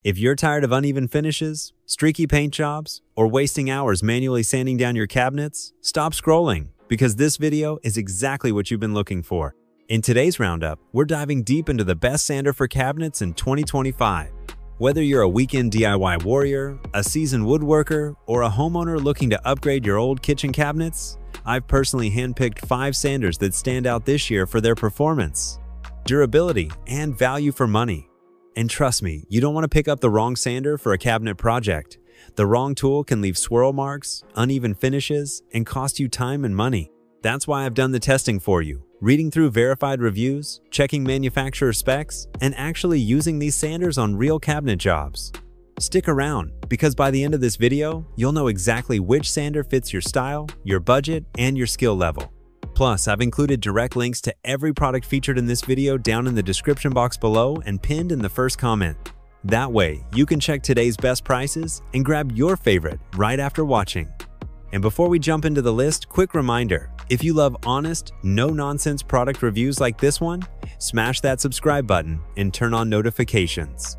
If you're tired of uneven finishes, streaky paint jobs, or wasting hours manually sanding down your cabinets, stop scrolling, because this video is exactly what you've been looking for. In today's roundup, we're diving deep into the best sander for cabinets in 2025. Whether you're a weekend DIY warrior, a seasoned woodworker, or a homeowner looking to upgrade your old kitchen cabinets, I've personally handpicked 5 sanders that stand out this year for their performance, durability, and value for money. And trust me, you don't want to pick up the wrong sander for a cabinet project. The wrong tool can leave swirl marks, uneven finishes, and cost you time and money. That's why I've done the testing for you, reading through verified reviews, checking manufacturer specs, and actually using these sanders on real cabinet jobs. Stick around, because by the end of this video, you'll know exactly which sander fits your style, your budget, and your skill level. Plus, I've included direct links to every product featured in this video down in the description box below and pinned in the first comment. That way, you can check today's best prices and grab your favorite right after watching. And before we jump into the list, quick reminder, if you love honest, no-nonsense product reviews like this one, smash that subscribe button and turn on notifications.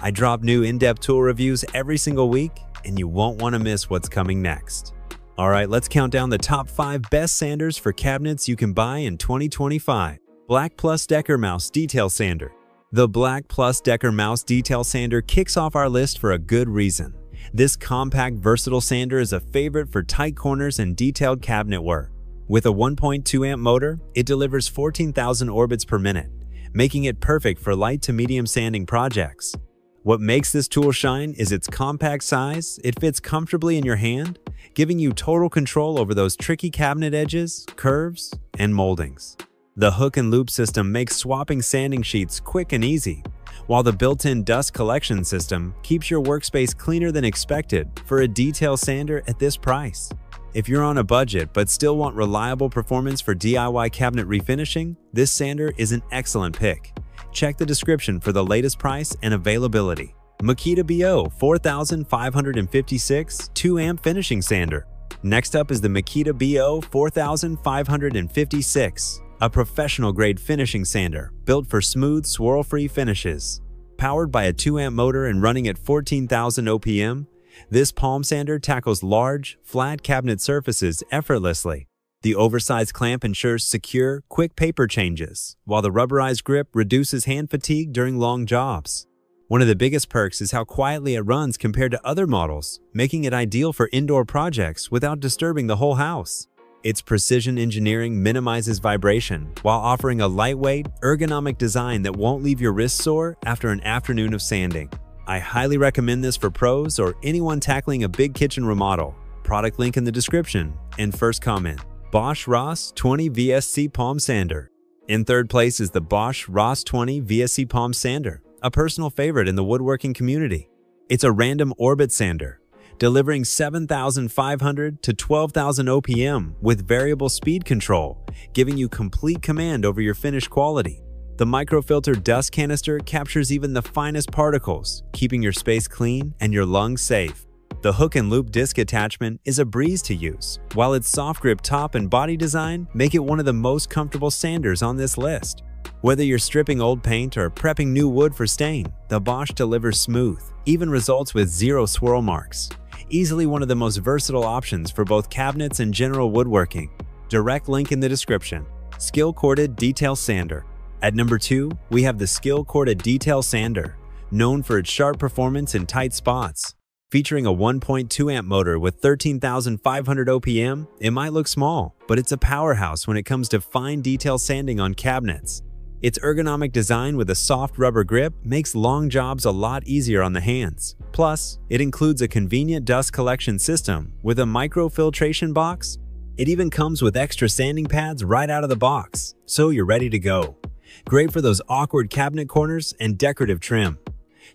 I drop new in-depth tool reviews every single week, and you won't want to miss what's coming next. Alright, let's count down the top 5 best sanders for cabinets you can buy in 2025. BLACK+DECKER Mouse Detail Sander. The BLACK+DECKER Mouse Detail Sander kicks off our list for a good reason. This compact, versatile sander is a favorite for tight corners and detailed cabinet work. With a 1.2 amp motor, it delivers 14,000 orbits per minute, making it perfect for light to medium sanding projects. What makes this tool shine is its compact size. It fits comfortably in your hand, giving you total control over those tricky cabinet edges, curves, and moldings. The hook and loop system makes swapping sanding sheets quick and easy, while the built-in dust collection system keeps your workspace cleaner than expected for a detail sander at this price. If you're on a budget but still want reliable performance for DIY cabinet refinishing, this sander is an excellent pick. Check the description for the latest price and availability. Makita BO 4556 2-amp finishing sander. Next up is the Makita BO 4556, a professional-grade finishing sander built for smooth, swirl-free finishes. Powered by a 2-amp motor and running at 14,000 OPM, this palm sander tackles large, flat cabinet surfaces effortlessly. The oversized clamp ensures secure, quick paper changes, while the rubberized grip reduces hand fatigue during long jobs. One of the biggest perks is how quietly it runs compared to other models, making it ideal for indoor projects without disturbing the whole house. Its precision engineering minimizes vibration while offering a lightweight, ergonomic design that won't leave your wrists sore after an afternoon of sanding. I highly recommend this for pros or anyone tackling a big kitchen remodel. Product link in the description and first comment. Bosch ROS 20 VSC Palm Sander. In third place is the Bosch ROS 20 VSC Palm Sander, a personal favorite in the woodworking community. It's a random orbit sander, delivering 7,500 to 12,000 OPM with variable speed control, giving you complete command over your finish quality. The microfilter dust canister captures even the finest particles, keeping your space clean and your lungs safe. The hook and loop disc attachment is a breeze to use, while its soft grip top and body design make it one of the most comfortable sanders on this list. Whether you're stripping old paint or prepping new wood for stain, the Bosch delivers smooth, even results with 0 swirl marks. Easily one of the most versatile options for both cabinets and general woodworking. Direct link in the description. SKIL Corded Detail Sander. At number 2, we have the SKIL Corded Detail Sander, known for its sharp performance in tight spots. Featuring a 1.2 amp motor with 13,500 OPM, it might look small, but it's a powerhouse when it comes to fine detail sanding on cabinets. Its ergonomic design with a soft rubber grip makes long jobs a lot easier on the hands. Plus, it includes a convenient dust collection system with a microfiltration box. It even comes with extra sanding pads right out of the box, so you're ready to go. Great for those awkward cabinet corners and decorative trim.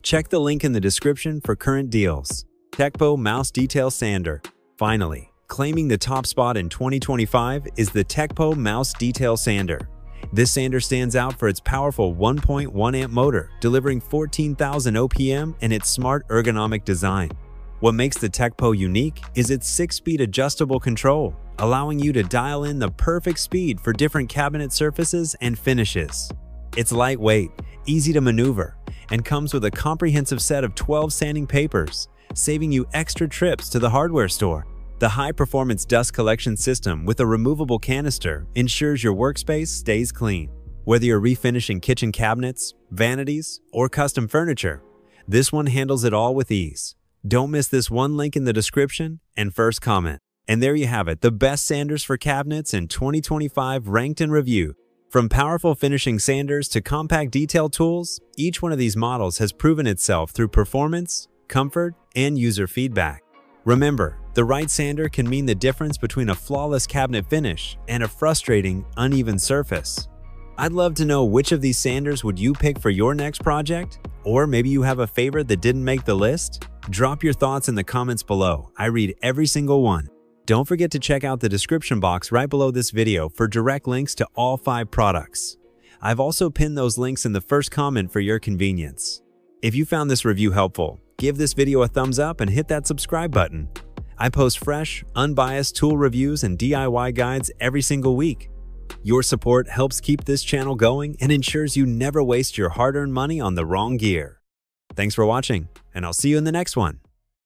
Check the link in the description for current deals. TECCPO Mouse Detail Sander. Finally, claiming the top spot in 2025 is the TECCPO Mouse Detail Sander. This sander stands out for its powerful 1.1 amp motor, delivering 14,000 OPM and its smart ergonomic design. What makes the TECCPO unique is its 6-speed adjustable control, allowing you to dial in the perfect speed for different cabinet surfaces and finishes. It's lightweight, easy to maneuver, and comes with a comprehensive set of 12 sanding papers, saving you extra trips to the hardware store. The high-performance dust collection system with a removable canister ensures your workspace stays clean. Whether you're refinishing kitchen cabinets, vanities, or custom furniture, this one handles it all with ease. Don't miss this one link in the description and first comment. And there you have it, the best sanders for cabinets in 2025 ranked and reviewed. From powerful finishing sanders to compact detail tools, each one of these models has proven itself through performance, comfort, and user feedback. Remember, the right sander can mean the difference between a flawless cabinet finish and a frustrating, uneven surface. I'd love to know which of these sanders would you pick for your next project? Or maybe you have a favorite that didn't make the list? Drop your thoughts in the comments below. I read every single one. Don't forget to check out the description box right below this video for direct links to all 5 products. I've also pinned those links in the first comment for your convenience. If you found this review helpful, give this video a thumbs up and hit that subscribe button. I post fresh, unbiased tool reviews and DIY guides every single week. Your support helps keep this channel going and ensures you never waste your hard-earned money on the wrong gear. Thanks for watching, and I'll see you in the next one.